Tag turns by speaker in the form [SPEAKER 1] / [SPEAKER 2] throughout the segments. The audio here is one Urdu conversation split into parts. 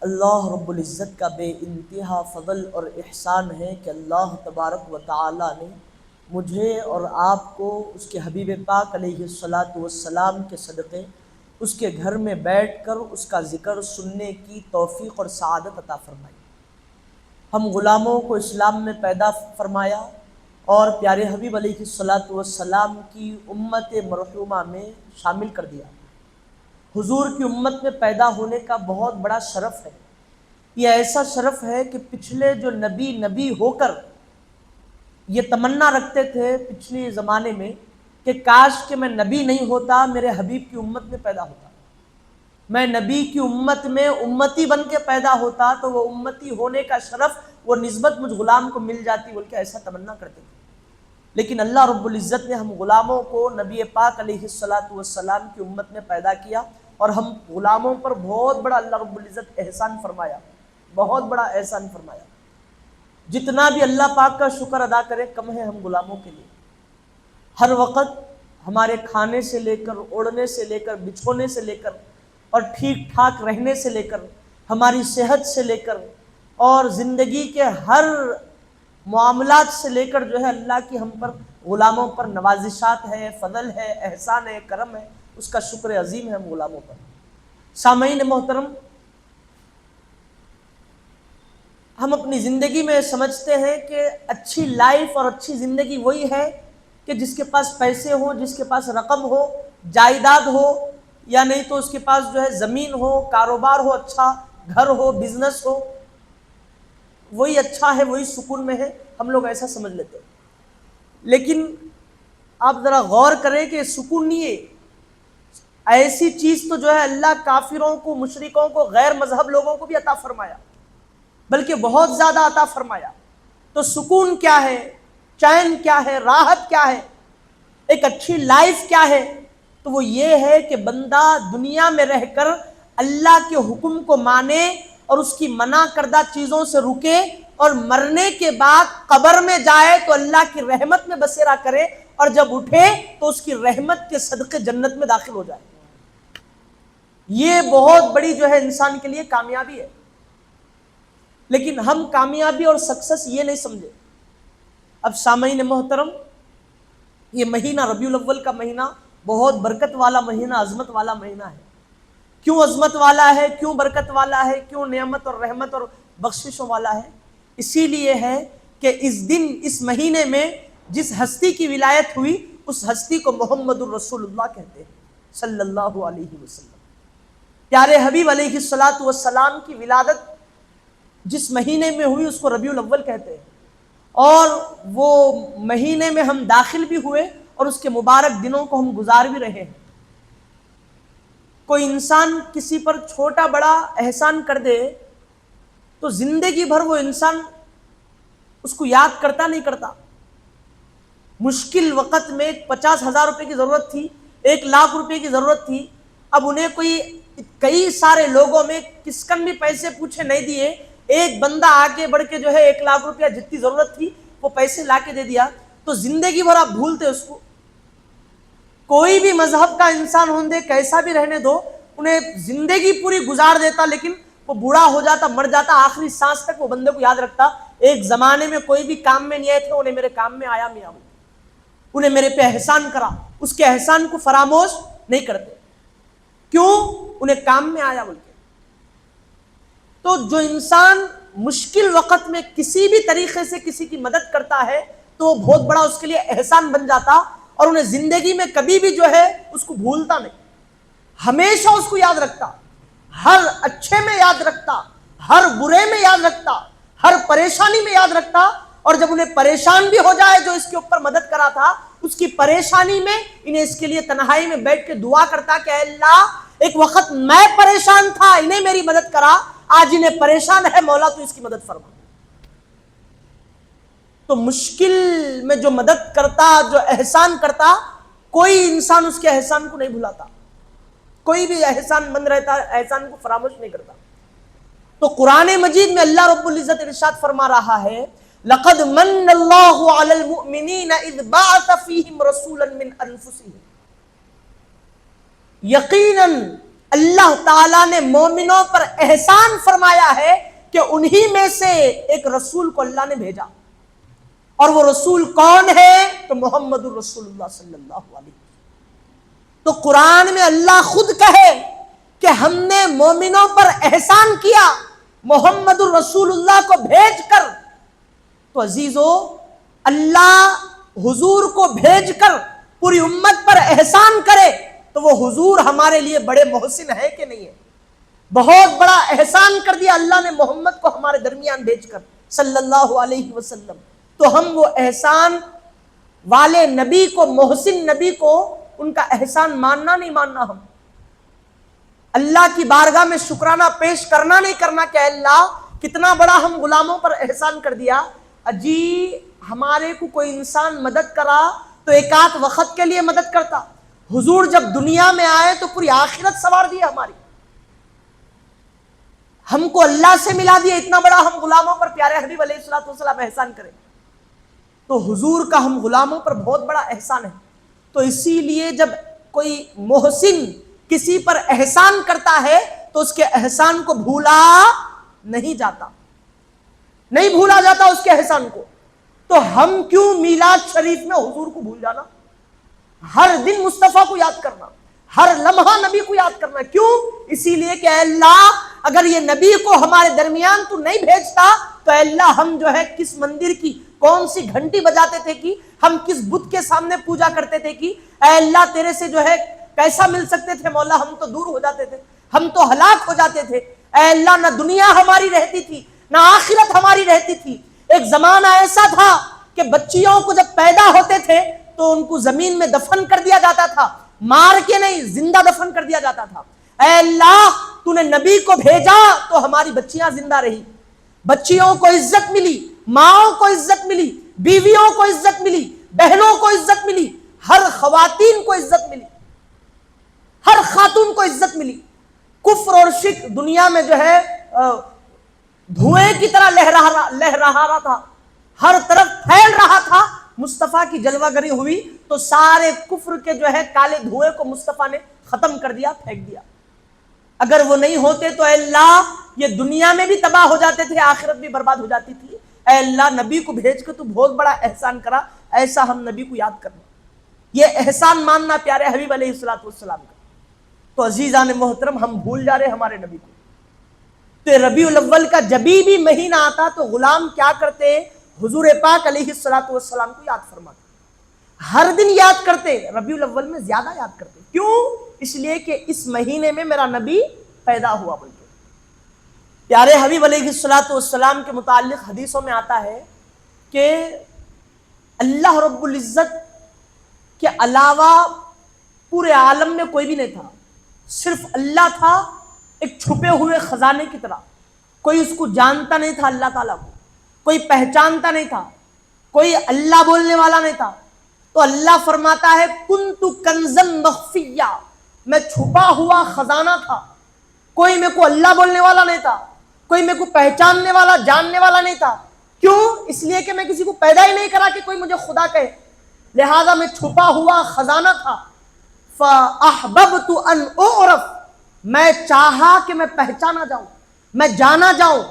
[SPEAKER 1] اللہ رب العزت کا بے انتہا فضل اور احسان ہے کہ اللہ تبارک و تعالی نے مجھے اور آپ کو اس کے حبیب پاک علیہ الصلاۃ والسلام کے صدقے اس کے گھر میں بیٹھ کر اس کا ذکر سننے کی توفیق اور سعادت عطا فرمائی۔ ہم غلاموں کو اسلام میں پیدا فرمایا اور پیارے حبیب علیہ الصلاۃ والسلام کی امت مرحومہ میں شامل کر دیا۔ حضور کی امت میں پیدا ہونے کا بہت بڑا شرف ہے۔ یہ ایسا شرف ہے کہ پچھلے جو نبی ہو کر یہ تمنا رکھتے تھے پچھلے زمانے میں کہ کاش کہ میں نبی نہیں ہوتا، میرے حبیب کی امت میں پیدا ہوتا، میں نبی کی امت میں امتی بن کے پیدا ہوتا تو وہ امتی ہونے کا شرف، وہ نسبت مجھ غلام کو مل جاتی، بول کے ایسا تمنا کرتے تھے۔ لیکن اللہ رب العزت نے ہم غلاموں کو نبی پاک علیہ الصلاۃ والسلام کی امت میں پیدا کیا، اور ہم غلاموں پر بہت بڑا اللہ رب العزت احسان فرمایا، بہت بڑا احسان فرمایا۔ جتنا بھی اللہ پاک کا شکر ادا کرے کم ہے ہم غلاموں کے لیے۔ ہر وقت ہمارے کھانے سے لے کر، اوڑھنے سے لے کر، بچھونے سے لے کر، اور ٹھیک ٹھاک رہنے سے لے کر، ہماری صحت سے لے کر، اور زندگی کے ہر معاملات سے لے کر جو ہے اللہ کی ہم پر غلاموں پر نوازشات ہے، فضل ہے، احسان ہے، کرم ہے، اس کا شکر عظیم ہے ہم غلاموں پر۔ سامعین محترم، ہم اپنی زندگی میں سمجھتے ہیں کہ اچھی لائف اور اچھی زندگی وہی ہے کہ جس کے پاس پیسے ہو، جس کے پاس رقم ہو، جائیداد ہو، یا نہیں تو اس کے پاس جو ہے زمین ہو، کاروبار ہو، اچھا گھر ہو، بزنس ہو، وہی اچھا ہے، وہی سکون میں ہے، ہم لوگ ایسا سمجھ لیتے ہیں۔ لیکن آپ ذرا غور کریں کہ سکون نہیں ہے، ایسی چیز تو جو ہے اللہ کافروں کو، مشرکوں کو، غیر مذہب لوگوں کو بھی عطا فرمایا، بلکہ بہت زیادہ عطا فرمایا۔ تو سکون کیا ہے، چین کیا ہے، راحت کیا ہے، ایک اچھی لائف کیا ہے؟ تو وہ یہ ہے کہ بندہ دنیا میں رہ کر اللہ کے حکم کو مانے اور اس کی منع کردہ چیزوں سے رکے، اور مرنے کے بعد قبر میں جائے تو اللہ کی رحمت میں بسیرا کرے، اور جب اٹھے تو اس کی رحمت کے صدقے جنت میں داخل ہو جائے۔ یہ بہت بڑی جو ہے انسان کے لیے کامیابی ہے۔ لیکن ہم کامیابی اور سکسس یہ نہیں سمجھے۔ اب سامعین محترم، یہ مہینہ ربیع الاول کا مہینہ بہت برکت والا مہینہ، عظمت والا مہینہ ہے۔ کیوں عظمت والا ہے، کیوں برکت والا ہے، کیوں نعمت اور رحمت اور بخششوں والا ہے؟ اسی لیے ہے کہ اس دن، اس مہینے میں جس ہستی کی ولایت ہوئی، اس ہستی کو محمد الرسول اللہ کہتے ہیں صلی اللہ علیہ وسلم۔ پیارے حبیب علیہ الصلاۃ والسلام کی ولادت جس مہینے میں ہوئی اس کو ربیع الاول کہتے ہیں، اور وہ مہینے میں ہم داخل بھی ہوئے اور اس کے مبارک دنوں کو ہم گزار بھی رہے ہیں۔ کوئی انسان کسی پر چھوٹا بڑا احسان کر دے تو زندگی بھر وہ انسان اس کو یاد کرتا نہیں کرتا۔ مشکل وقت میں 50,000 روپے کی ضرورت تھی، 1,00,000 روپے کی ضرورت تھی، اب انہیں کئی سارے لوگوں میں کسکن بھی پیسے پوچھے نہیں دیے، ایک بندہ آگے بڑھ کے جو ہے 1,00,000 روپیہ جتنی ضرورت تھی وہ پیسے لا کے دے دیا، تو زندگی بھر آپ بھولتے اس کو۔ کوئی بھی مذہب کا انسان ہوں دے، کیسا بھی رہنے دو، انہیں زندگی پوری گزار دیتا، لیکن وہ بوڑھا ہو جاتا، مر جاتا، آخری سانس تک وہ بندے کو یاد رکھتا، ایک زمانے میں کوئی بھی کام میں نہیں آئے تھے، انہیں میرے کام میں آیا میاں، انہیں میرے پہ احسان کرا، اس کے احسان کو فراموش نہیں کرتے۔ کیوں؟ انہیں کام میں آیا بول کے۔ تو جو انسان مشکل وقت میں کسی بھی طریقے سے کسی کی مدد کرتا ہے تو وہ بہت بڑا اس کے لیے احسان بن جاتا، اور انہیں زندگی میں کبھی بھی جو ہے اس کو بھولتا نہیں، ہمیشہ اس کو یاد رکھتا، ہر اچھے میں یاد رکھتا، ہر برے میں یاد رکھتا، ہر پریشانی میں یاد رکھتا، اور جب انہیں پریشان بھی ہو جائے جو اس کے اوپر مدد کرا تھا، اس کی پریشانی میں انہیں اس کے لیے تنہائی میں بیٹھ کے دعا کرتا کہ اے اللہ، ایک وقت میں پریشان تھا، انہیں میری مدد کرا، آج انہیں پریشان ہے، مولا تو اس کی مدد فرما۔ تو مشکل میں جو مدد کرتا، جو احسان کرتا، کوئی انسان اس کے احسان کو نہیں بھلاتا، کوئی بھی احسان مند رہتا، احسان کو فراموش نہیں کرتا۔ تو قرآن مجید میں اللہ رب العزت ارشاد فرما رہا ہے، لقد من اللہ علی المؤمنین اذ بعث فیہم رسولا من انفسہم، یقیناً اللہ تعالیٰ نے مومنوں پر احسان فرمایا ہے کہ انہی میں سے ایک رسول کو اللہ نے بھیجا، اور وہ رسول کون ہے؟ تو محمد الرسول اللہ صلی اللہ علیہ وسلم۔ تو قرآن میں اللہ خود کہے کہ ہم نے مومنوں پر احسان کیا محمد الرسول اللہ کو بھیج کر، تو عزیزو اللہ حضور کو بھیج کر پوری امت پر احسان کرے تو وہ حضور ہمارے لیے بڑے محسن ہے کہ نہیں ہے؟ بہت بڑا احسان کر دیا اللہ نے محمد کو ہمارے درمیان بھیج کر صلی اللہ علیہ وسلم، تو ہم وہ احسان والے نبی کو، محسن نبی کو، ان کا احسان ماننا نہیں ماننا، ہم اللہ کی بارگاہ میں شکرانہ پیش کرنا نہیں کرنا کہ اللہ کتنا بڑا ہم غلاموں پر احسان کر دیا۔ جی ہمارے کو کوئی انسان مدد کرا تو ایک آدھ وقت کے لیے مدد کرتا، حضور جب دنیا میں آئے تو پوری آخرت سوار دی ہماری، ہم کو اللہ سے ملا دیا، اتنا بڑا ہم غلاموں پر پیارے حبیب علیہ الصلوۃ والسلام احسان کریں، تو حضور کا ہم غلاموں پر بہت بڑا احسان ہے۔ تو اسی لیے جب کوئی محسن کسی پر احسان کرتا ہے تو اس کے احسان کو بھولا نہیں جاتا، نہیں بھولا جاتا اس کے احسان کو۔ تو ہم کیوں میلاد شریف میں حضور کو بھول جانا، ہر دن مصطفیٰ کو یاد کرنا، ہر لمحہ نبی کو یاد کرنا، کیوں؟ اسی لیے کہ اے اللہ اگر یہ نبی کو ہمارے درمیان تو نہیں بھیجتا تو اے اللہ ہم جو ہے کس مندر کی کون سی گھنٹی بجاتے تھے کہ ہم کس بت کے سامنے پوجا کرتے تھے کہ اے اللہ تیرے سے جو ہے کیسا مل سکتے تھے مولا، ہم تو دور ہو جاتے تھے، ہم تو ہلاک ہو جاتے تھے۔ اے اللہ نہ دنیا ہماری رہتی تھی نہ آخرت ہماری رہتی تھی۔ ایک زمانہ ایسا تھا کہ بچیوں کو جب پیدا ہوتے تھے تو ان کو زمین میں دفن کر دیا جاتا تھا، مار کے نہیں، زندہ دفن کر دیا جاتا تھا۔ اے اللہ تو نے نبی کو بھیجا تو ہماری بچیاں زندہ رہی، بچیوں کو عزت ملی، ماؤں کو عزت ملی، بیویوں کو عزت ملی، بہنوں کو عزت ملی، ہر خواتین کو عزت ملی، ہر خاتون کو عزت ملی۔ کفر اور شرک دنیا میں جو ہے دھوئیں کی طرح لہرا تھا، ہر طرف پھیل رہا تھا۔ مصطفیٰ کی جلوہ گری ہوئی تو سارے کفر کے جو ہے کالے دھوئیں کو مصطفیٰ نے ختم کر دیا، پھینک دیا۔ اگر وہ نہیں ہوتے تو اے اللہ یہ دنیا میں بھی تباہ ہو جاتے تھے، آخرت بھی برباد ہو جاتی تھی۔ اے اللہ نبی کو بھیج کے تو بہت بڑا احسان کرا، ایسا ہم نبی کو یاد کرنا، یہ احسان ماننا پیارے حبیب علیہ الصلوۃ والسلام کا۔ تو عزیزان محترم ہم بھول جا رہے ہمارے نبی کو۔ تو ربیع الاول کا جبھی بھی مہینہ آتا تو غلام کیا کرتے؟ حضور پاک علیہ الصلوۃ والسلام کو یاد فرماتے، ہر دن یاد کرتے، ربیع الاول میں زیادہ یاد کرتے۔ کیوں؟ اس لیے کہ اس مہینے میں میرا نبی پیدا ہوا۔ بلکہ پیارے حبیب علیہ الصلوۃ والسلام کے متعلق حدیثوں میں آتا ہے کہ اللہ رب العزت کے علاوہ پورے عالم میں کوئی بھی نہیں تھا، صرف اللہ تھا، ایک چھپے ہوئے خزانے کی طرح۔ کوئی اس کو جانتا نہیں تھا، اللہ تعالیٰ کو کوئی پہچانتا نہیں تھا، کوئی اللہ بولنے والا نہیں تھا۔ تو اللہ فرماتا ہے کنت کنزا مخفیا، میں چھپا ہوا خزانہ تھا، کوئی میرے کو اللہ بولنے والا نہیں تھا، کوئی میرے کو پہچاننے والا جاننے والا نہیں تھا۔ کیوں؟ اس لیے کہ میں کسی کو پیدا ہی نہیں کرا کہ کوئی مجھے خدا کہے، لہذا میں چھپا ہوا خزانہ تھا۔ فَأَحْبَبْتُ أَنْ أُعْرَفْ، میں چاہا کہ میں پہچانا جاؤں، میں جانا جاؤں،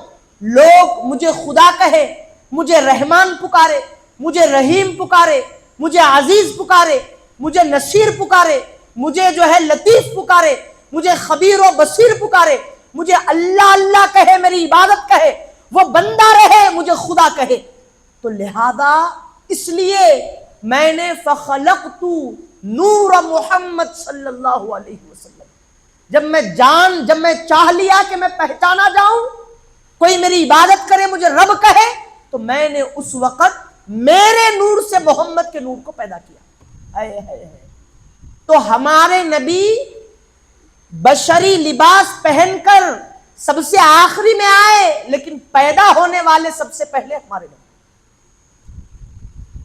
[SPEAKER 1] لوگ مجھے خدا کہے، مجھے رحمان پکارے، مجھے رحیم پکارے، مجھے عزیز پکارے، مجھے نصیر پکارے، مجھے جو ہے لطیف پکارے، مجھے خبیر و بصیر پکارے، مجھے اللہ اللہ کہے، میری عبادت کہے، وہ بندہ رہے، مجھے خدا کہے۔ تو لہذا اس لیے میں نے فخلقت نور محمد صلی اللہ علیہ وسلم، جب میں چاہ لیا کہ میں پہچانا جاؤں، کوئی میری عبادت کرے، مجھے رب کہے، تو میں نے اس وقت میرے نور سے محمد کے نور کو پیدا کیا۔ تو ہمارے نبی بشری لباس پہن کر سب سے آخری میں آئے، لیکن پیدا ہونے والے سب سے پہلے ہمارے نبی۔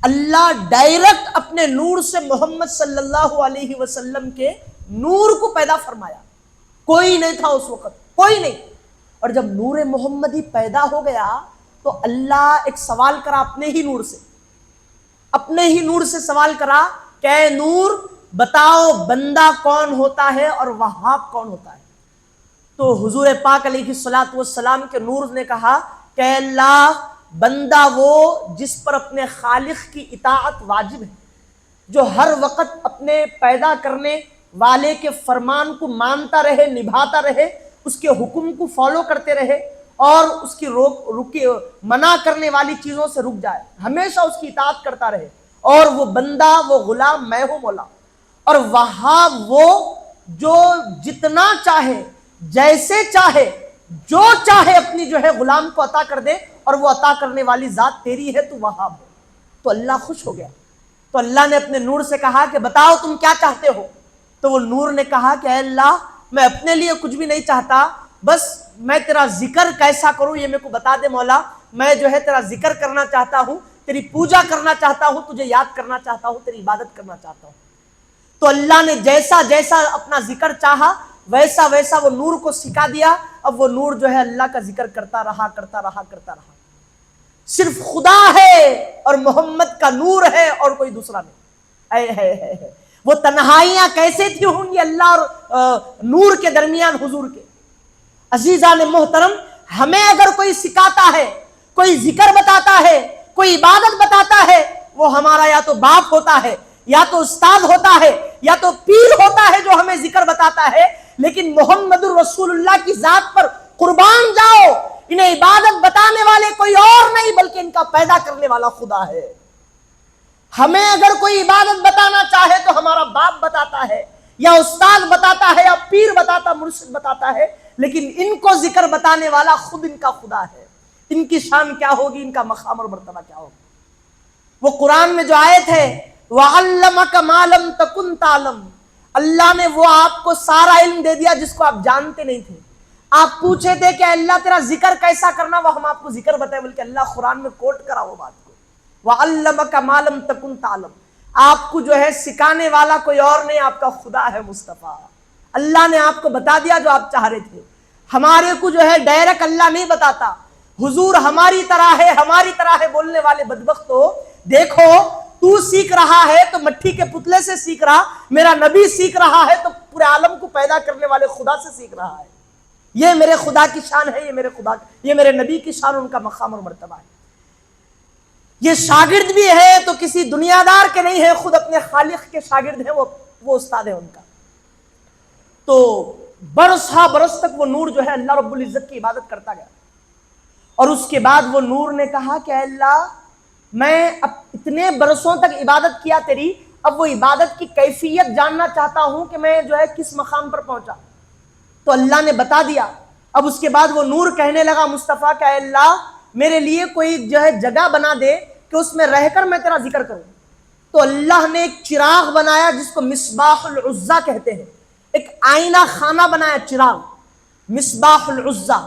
[SPEAKER 1] اللہ ڈائریکٹ اپنے نور سے محمد صلی اللہ علیہ وسلم کے نور کو پیدا فرمایا، کوئی نہیں تھا اس وقت، کوئی نہیں۔ اور جب نور محمدی پیدا ہو گیا تو اللہ ایک سوال کرا اپنے ہی نور سے، اپنے ہی نور سے سوال کرا کہ اے نور بتاؤ بندہ کون ہوتا ہے اور وہاب کون ہوتا ہے۔ تو حضور پاک علیہ الصلوۃ والسلام کے نور نے کہا کہ اے اللہ، بندہ وہ جس پر اپنے خالق کی اطاعت واجب ہے، جو ہر وقت اپنے پیدا کرنے والے کے فرمان کو مانتا رہے، نبھاتا رہے، اس کے حکم کو فالو کرتے رہے اور اس کی منع کرنے والی چیزوں سے رک جائے، ہمیشہ اس کی اطاعت کرتا رہے، اور وہ بندہ، وہ غلام میں ہوں مولا۔ اور وہاں وہ جو جتنا چاہے، جیسے چاہے، جو چاہے اپنی جو ہے غلام کو عطا کر دے، اور وہ عطا کرنے والی ذات تیری ہے، تو وہاب ہو۔ تو اللہ خوش ہو گیا۔ تو اللہ نے اپنے نور سے کہا کہ بتاؤ تم کیا چاہتے ہو؟ تو وہ نور نے کہا کہ اے اللہ، میں اپنے لیے کچھ بھی نہیں چاہتا، بس میں تیرا ذکر کیسا کروں یہ میرے کو بتا دے مولا۔ میں جو ہے تیرا ذکر کرنا چاہتا ہوں، تیری پوجا کرنا چاہتا ہوں، تجھے یاد کرنا چاہتا ہوں، تیری عبادت کرنا چاہتا ہوں۔ تو اللہ نے جیسا جیسا اپنا ذکر چاہا ویسا ویسا وہ نور کو سکھا دیا۔ اب وہ نور جو ہے اللہ کا ذکر کرتا رہا کرتا رہا کرتا رہا۔ صرف خدا ہے اور محمد کا نور ہے اور کوئی دوسرا نہیں۔ ہے وہ تنہائیاں کیسے تھی ہوں گی اللہ اور نور کے درمیان حضور کے۔ عزیزان محترم، ہمیں اگر کوئی سکھاتا ہے، کوئی ذکر بتاتا ہے، کوئی عبادت بتاتا ہے، وہ ہمارا یا تو باپ ہوتا ہے، یا تو استاد ہوتا ہے، یا تو پیر ہوتا ہے جو ہمیں ذکر بتاتا ہے۔ لیکن محمد الرسول اللہ کی ذات پر قربان جاؤ، انہیں عبادت بتانے والے کوئی اور نہیں بلکہ ان کا پیدا کرنے والا خدا ہے۔ ہمیں اگر کوئی عبادت بتانا چاہے تو ہمارا باپ بتاتا ہے، یا استاد بتاتا ہے، یا پیر بتاتا، مرشد بتاتا ہے، لیکن ان کو ذکر بتانے والا خود ان کا خدا ہے۔ ان کی شان کیا ہوگی، ان کا مقام اور مرتبہ کیا ہوگا؟ وہ قرآن میں جو آیت ہے وَعَلَّمَكَ مَا لَمْ تَكُنْ تَعْلَمْ، اللہ نے وہ آپ کو سارا علم دے دیا جس کو آپ جانتے نہیں تھے۔ آپ پوچھے تھے کہ اللہ تیرا ذکر کیسا کرنا، وہ ہم آپ کو ذکر بتائیں، بلکہ اللہ قرآن میں کوٹ کرا وہ بات کو، وَعَلَّمَكَ مَا لَمْ تَكُنْ تَعْلَمْ۔ آپ کو جو ہے سکھانے والا کوئی اور نہیں، آپ کا خدا ہے مصطفیٰ۔ اللہ نے آپ کو بتا دیا جو آپ چاہ رہے تھے۔ ہمارے کو جو ہے ڈائریکٹ اللہ نہیں بتاتا۔ حضور ہماری طرح ہے، ہماری طرح ہے بولنے والے بدبختو، دیکھو تو سیکھ رہا ہے تو مٹی کے پتلے سے سیکھ رہا، میرا نبی سیکھ رہا ہے تو پورے عالم کو پیدا کرنے والے خدا سے سیکھ رہا ہے۔ یہ میرے خدا کی شان ہے، یہ میرے نبی کی شان، ان کا مقام اور مرتبہ ہے۔ یہ شاگرد بھی ہے تو کسی دنیا دار کے نہیں ہے، خود اپنے خالق کے شاگرد ہیں، وہ استاد ہے ان کا۔ تو برس ہا برس تک وہ نور جو ہے اللہ رب العزت کی عبادت کرتا گیا، اور اس کے بعد وہ نور نے کہا کہ اے اللہ، میں اب اتنے برسوں تک عبادت کیا تیری، اب وہ عبادت کی کیفیت جاننا چاہتا ہوں کہ میں جو ہے کس مقام پر پہنچا۔ تو اللہ نے بتا دیا۔ اب اس کے بعد وہ نور کہنے لگا مصطفیٰ کہ اے اللہ، میرے لیے کوئی جو ہے جگہ بنا دے کہ اس میں رہ کر میں تیرا ذکر کروں۔ تو اللہ نے ایک چراغ بنایا جس کو مصباح العزا کہتے ہیں، ایک آئینہ خانہ بنایا، چراغ، مصباح العزا۔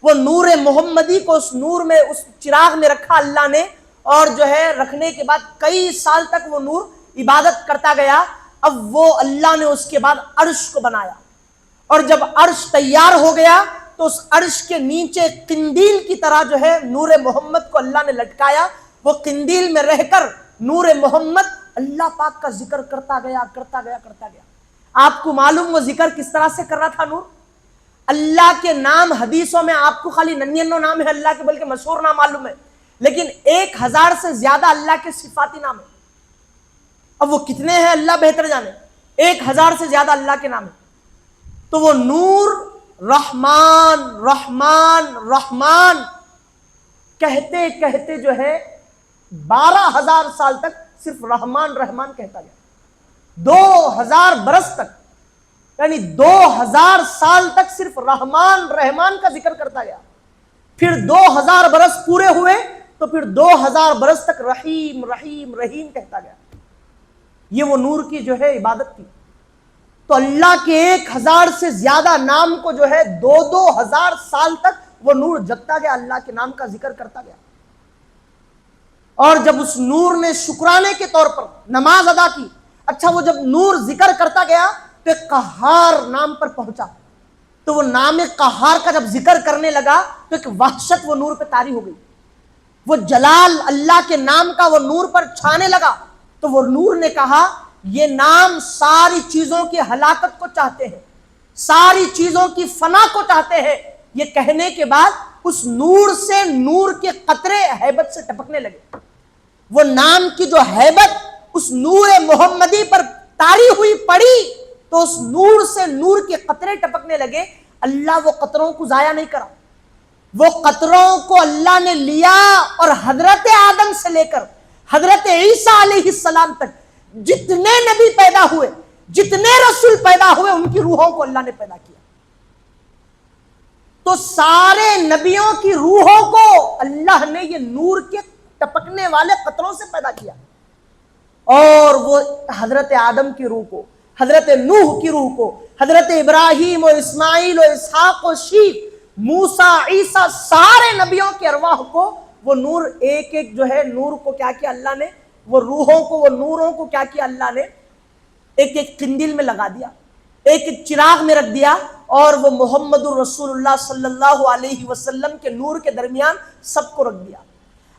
[SPEAKER 1] وہ نور محمدی کو اس نور میں، اس چراغ میں رکھا اللہ نے، اور جو ہے رکھنے کے بعد کئی سال تک وہ نور عبادت کرتا گیا۔ اب وہ اللہ نے اس کے بعد عرش کو بنایا، اور جب عرش تیار ہو گیا تو اس عرش کے نیچے قندیل کی طرح جو ہے نور محمد کو اللہ نے لٹکایا۔ وہ قندیل میں رہ کر نور محمد اللہ پاک کا ذکر کرتا گیا کرتا گیا کرتا گیا۔ آپ کو معلوم وہ ذکر کس طرح سے کر رہا تھا نور؟ اللہ کے نام حدیثوں میں آپ کو خالی 99 نام ہے اللہ کے، بلکہ مشہور نام معلوم ہے، لیکن 1000 سے زیادہ اللہ کے صفاتی نام ہیں۔ اب وہ کتنے ہیں اللہ بہتر جانے، 1000 سے زیادہ اللہ کے نام ہیں۔ تو وہ نور رحمان رحمان رحمان کہتے کہتے جو ہے 12,000 سال تک صرف رحمان رحمان کہتا گیا، 2000 برس تک، یعنی 2000 سال تک صرف رحمان رحمان کا ذکر کرتا گیا۔ پھر 2000 برس پورے ہوئے تو پھر 2000 برس تک رحیم رحیم رحیم کہتا گیا۔ یہ وہ نور کی جو ہے عبادت تھی۔ تو اللہ کے 1000 سے زیادہ نام کو جو ہے 2000 سال تک وہ نور جگتا گیا، اللہ کے نام کا ذکر کرتا گیا۔ اور جب اس نور نے شکرانے کے طور پر نماز ادا کی، اچھا وہ جب نور ذکر کرتا گیا تو ایک قہار نام پر پہنچا، تو وہ نام قہار کا جب ذکر کرنے لگا تو ایک وحشت وہ نور پہ طاری ہو گئی، وہ جلال اللہ کے نام کا وہ نور پر چھانے لگا۔ تو وہ نور نے کہا یہ نام ساری چیزوں کی ہلاکت کو چاہتے ہیں، ساری چیزوں کی فنا کو چاہتے ہیں. یہ کہنے کے بعد اس نور سے نور کے قطرے ہیبت سے ٹپکنے لگے. وہ نام کی جو ہیبت اس نور محمدی پر طاری ہوئی پڑی تو اس نور سے نور کے قطرے ٹپکنے لگے. اللہ وہ قطروں کو ضائع نہیں کرا. وہ قطروں کو اللہ نے لیا اور حضرت آدم سے لے کر حضرت عیسیٰ علیہ السلام تک جتنے نبی پیدا ہوئے, جتنے رسول پیدا ہوئے, ان کی روحوں کو اللہ نے پیدا کیا. تو سارے نبیوں کی روحوں کو اللہ نے یہ نور کے ٹپکنے والے قطروں سے پیدا کیا. اور وہ حضرت آدم کی روح کو, حضرت نوح کی روح کو, حضرت ابراہیم و اسماعیل و اسحاق و شیخ, موسیٰ, عیسیٰ, سارے نبیوں کے ارواح کو وہ نور ایک ایک جو ہے نور کو کیا کیا اللہ نے, وہ روحوں کو, وہ نوروں کو کیا کیا اللہ نے ایک ایک قندیل میں لگا دیا, ایک ایک چراغ میں رکھ دیا, اور وہ محمد الرسول اللہ صلی اللہ علیہ وسلم کے نور کے درمیان سب کو رکھ دیا.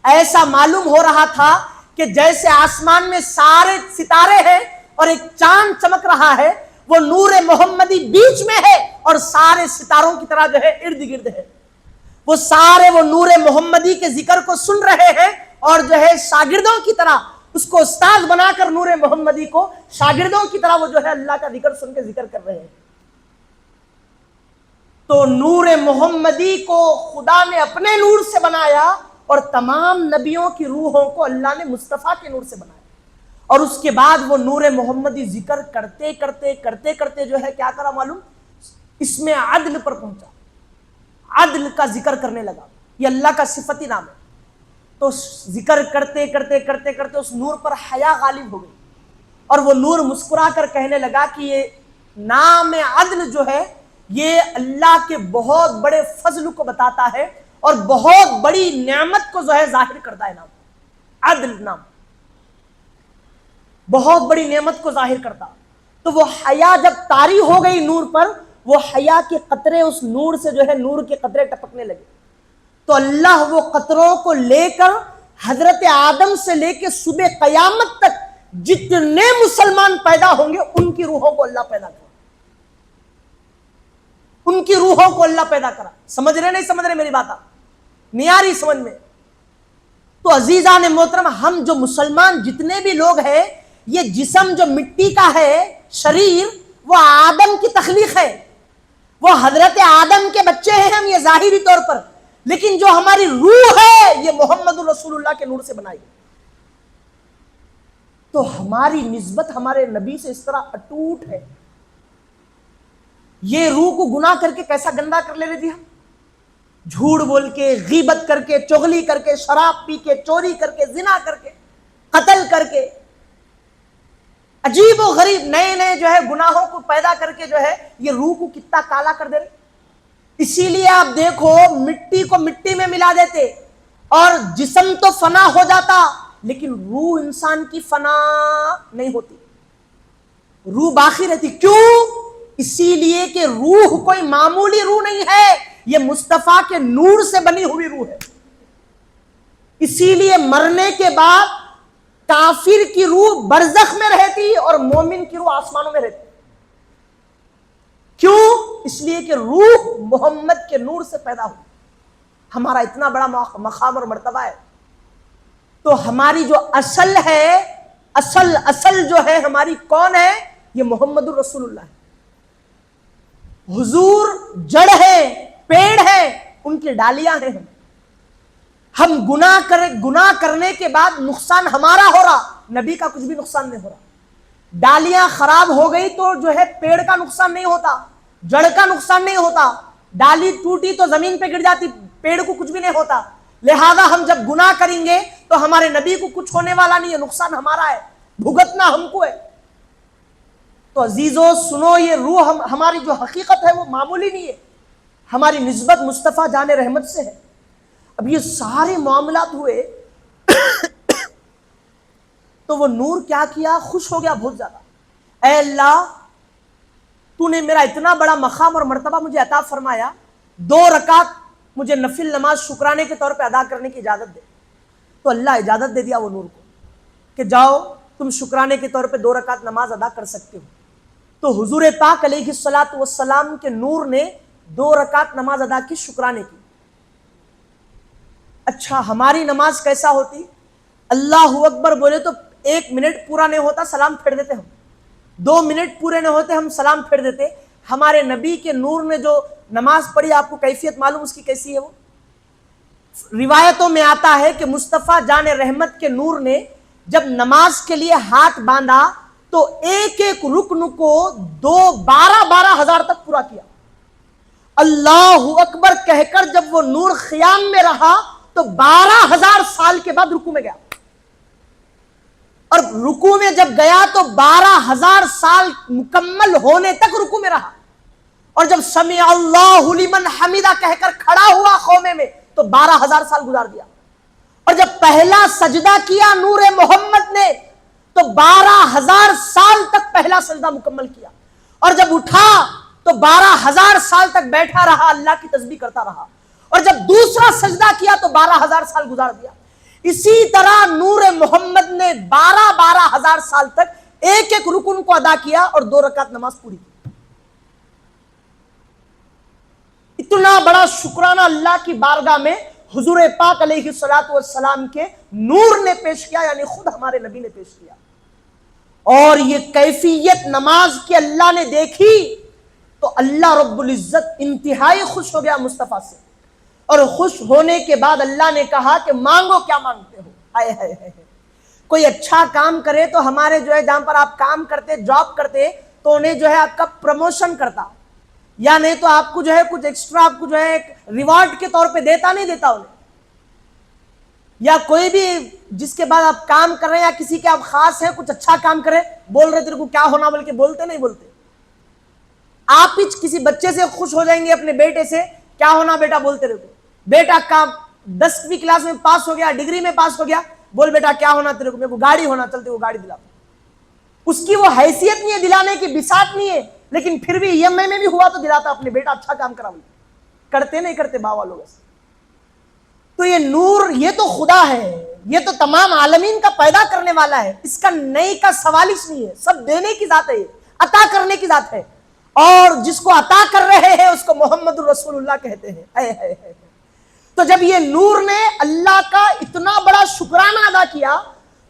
[SPEAKER 1] ایسا معلوم ہو رہا تھا کہ جیسے آسمان میں سارے ستارے ہیں اور ایک چاند چمک رہا ہے, وہ نور محمدی بیچ میں ہے اور سارے ستاروں کی طرح جو ہے ارد گرد ہے. وہ سارے وہ نور محمدی کے ذکر کو سن رہے ہیں اور جو ہے شاگردوں کی طرح اس کو استاد بنا کر نور محمدی کو شاگردوں کی طرح وہ جو ہے اللہ کا ذکر سن کے ذکر کر رہے ہیں. تو نور محمدی کو خدا نے اپنے نور سے بنایا اور تمام نبیوں کی روحوں کو اللہ نے مصطفیٰ کے نور سے بنایا. اور اس کے بعد وہ نور محمدی ذکر کرتے کرتے کرتے کرتے جو ہے کیا کرا معلوم, اس میں عدل پر پہنچا, عدل کا ذکر کرنے لگا. یہ اللہ کا صفتی نام ہے. تو ذکر کرتے کرتے کرتے کرتے اس نور پر حیا غالب ہو گئی اور وہ نور مسکرا کر کہنے لگا کہ یہ نام عدل جو ہے یہ اللہ کے بہت بڑے فضل کو بتاتا ہے اور بہت بڑی نعمت کو جو ہے ظاہر کرتا ہے. نام عدل نام بہت بڑی نعمت کو ظاہر کرتا. تو وہ حیا جب طاری ہو گئی نور پر, وہ حیا کے قطرے اس نور سے جو ہے نور کے قطرے ٹپکنے لگے. تو اللہ وہ قطروں کو لے کر حضرت آدم سے لے کے صبح قیامت تک جتنے مسلمان پیدا ہوں گے ان کی روحوں کو اللہ پیدا کرا, ان کی روحوں کو اللہ پیدا کرا. سمجھ رہے نہیں سمجھ رہے میری بات؟ آپ نہیں آ رہی سمجھ میں؟ تو عزیزان محترم, ہم جو مسلمان جتنے بھی لوگ ہیں, یہ جسم جو مٹی کا ہے شریر, وہ آدم کی تخلیق ہے, وہ حضرت آدم کے بچے ہیں ہم, یہ ظاہری طور پر. لیکن جو ہماری روح ہے یہ محمد رسول اللہ کے نور سے بنائی گئی. تو ہماری نسبت ہمارے نبی سے اس طرح اٹوٹ ہے. یہ روح کو گناہ کر کے کیسا گندا کر لے جی ہم, جھوٹ بول کے, غیبت کر کے, چغلی کر کے, شراب پی کے, چوری کر کے, زنا کر کے, قتل کر کے, عجیب و غریب نئے نئے جو ہے گناہوں کو پیدا کر کے جو ہے یہ روح کو کتنا کالا کر دے رہے. اسی لیے آپ دیکھو مٹی کو مٹی میں ملا دیتے اور جسم تو فنا ہو جاتا لیکن روح انسان کی فنا نہیں ہوتی, روح باقی رہتی. کیوں؟ اسی لیے کہ روح کوئی معمولی روح نہیں ہے, یہ مصطفیٰ کے نور سے بنی ہوئی روح ہے. اسی لیے مرنے کے بعد کافر کی روح برزخ میں رہتی اور مومن کی روح آسمانوں میں رہتی. کیوں؟ اس لیے کہ روح محمد کے نور سے پیدا ہوئی. ہمارا اتنا بڑا مقام اور مرتبہ ہے. تو ہماری جو اصل ہے, اصل جو ہے ہماری کون ہے؟ یہ محمد الرسول اللہ ہے. حضور جڑ ہے, پیڑ ہے, ان کی ڈالیاں ہیں. ہم گناہ کرنے کے بعد نقصان ہمارا ہو رہا, نبی کا کچھ بھی نقصان نہیں ہو رہا. ڈالیاں خراب ہو گئی تو جو ہے پیڑ کا نقصان نہیں ہوتا, جڑ کا نقصان نہیں ہوتا. ڈالی ٹوٹی تو زمین پہ گر جاتی, پیڑ کو کچھ بھی نہیں ہوتا. لہذا ہم جب گناہ کریں گے تو ہمارے نبی کو کچھ ہونے والا نہیں ہے, نقصان ہمارا ہے, بھگتنا ہم کو ہے. تو عزیزو سنو, یہ روح ہماری جو حقیقت ہے وہ معمولی نہیں ہے, ہماری نسبت مصطفیٰ جان رحمت سے ہے. اب یہ سارے معاملات ہوئے تو وہ نور کیا کیا, خوش ہو گیا بہت زیادہ. اے اللہ, تو نے میرا اتنا بڑا مقام اور مرتبہ مجھے عطا فرمایا, 2 رکعت مجھے نفل نماز شکرانے کے طور پہ ادا کرنے کی اجازت دے. تو اللہ اجازت دے دیا وہ نور کو کہ جاؤ تم شکرانے کے طور پہ 2 رکعت نماز ادا کر سکتے ہو. تو حضور پاک علیہ الصلاۃ والسلام کے نور نے 2 رکعت نماز ادا کی شکرانے کی. اچھا ہماری نماز کیسا ہوتی؟ اللہ اکبر بولے تو 1 منٹ پورا نہیں ہوتا سلام پھیر دیتے ہم, 2 منٹ پورے نہیں ہوتے ہم سلام پھیر دیتے. ہمارے نبی کے نور نے جو نماز پڑھی, آپ کو کیفیت معلوم اس کی کیسی ہے؟ وہ روایتوں میں آتا ہے کہ مصطفیٰ جان رحمت کے نور نے جب نماز کے لیے ہاتھ باندھا تو ایک ایک رکن کو 12 ہزار تک پورا کیا. اللہ اکبر کہہ کر جب وہ نور خیام میں رہا تو 12,000 سال کے بعد رکوع میں گیا, اور رکوع میں جب گیا تو 12,000 سال مکمل ہونے تک رکوع میں رہا, اور جب سمع اللہ لمن حمیدہ کہہ کر کھڑا ہوا قومے میں تو 12,000 سال گزار دیا. اور جب پہلا سجدہ کیا نور محمد نے تو 12,000 سال تک پہلا سجدہ مکمل کیا, اور جب اٹھا تو 12,000 سال تک بیٹھا رہا, اللہ کی تسبیح کرتا رہا, اور جب دوسرا سجدہ کیا تو 12,000 سال گزار دیا. اسی طرح نور محمد نے 12,000 سال تک ایک ایک رکن کو ادا کیا اور 2 رکعت نماز پوری کی. اتنا بڑا شکرانہ اللہ کی بارگاہ میں حضور پاک علیہ الصلوۃ والسلام کے نور نے پیش کیا, یعنی خود ہمارے نبی نے پیش کیا. اور یہ کیفیت نماز کی اللہ نے دیکھی تو اللہ رب العزت انتہائی خوش ہو گیا مصطفیٰ سے, اور خوش ہونے کے بعد اللہ نے کہا کہ مانگو کیا مانگتے ہو. ہائے ہائے ہائے, کوئی اچھا کام کرے تو ہمارے جو ہے جہاں پر آپ کام کرتے جاب کرتے تو انہیں جو ہے آپ کا پروموشن کرتا, یا نہیں تو آپ کو جو ہے کچھ ایکسٹرا آپ کو جو ہے ریوارڈ کے طور پہ دیتا نہیں دیتا انہیں, یا کوئی بھی جس کے بعد آپ کام کر رہے ہیں یا کسی کے آپ خاص ہیں کچھ اچھا کام کرے بول رہے تیرے کو کیا ہونا, بلکہ بولتے نہیں بولتے. آپ ہی کسی بچے سے خوش ہو جائیں گے اپنے بیٹے سے, کیا ہونا بیٹا بولتے رہے, بیٹا کا 10ویں کلاس میں پاس ہو گیا, ڈگری میں پاس ہو گیا, بول بیٹا کیا ہونا تیرے کو, میرے کو گاڑی ہونا, چلتے وہ گاڑی دلاتا. اس کی وہ حیثیت نہیں ہے دلانے کی, بساط نہیں ہے, لیکن پھر بھی EMI میں بھی ہوا تو دلاتا اپنے بیٹا اچھا کام کرا. کرتے نہیں کرتے باوا لوگ ایسے. تو یہ نور یہ تو خدا ہے, یہ تو تمام عالمین کا پیدا کرنے والا ہے, اس کا نئی کا سوال اس نہیں ہے, سب دینے کی ذات ہے, عطا کرنے کی ذات ہے, اور جس کو عطا کر رہے ہیں اس کو محمد الرسول اللہ کہتے ہیں. تو جب یہ نور نے اللہ کا اتنا بڑا شکرانہ ادا کیا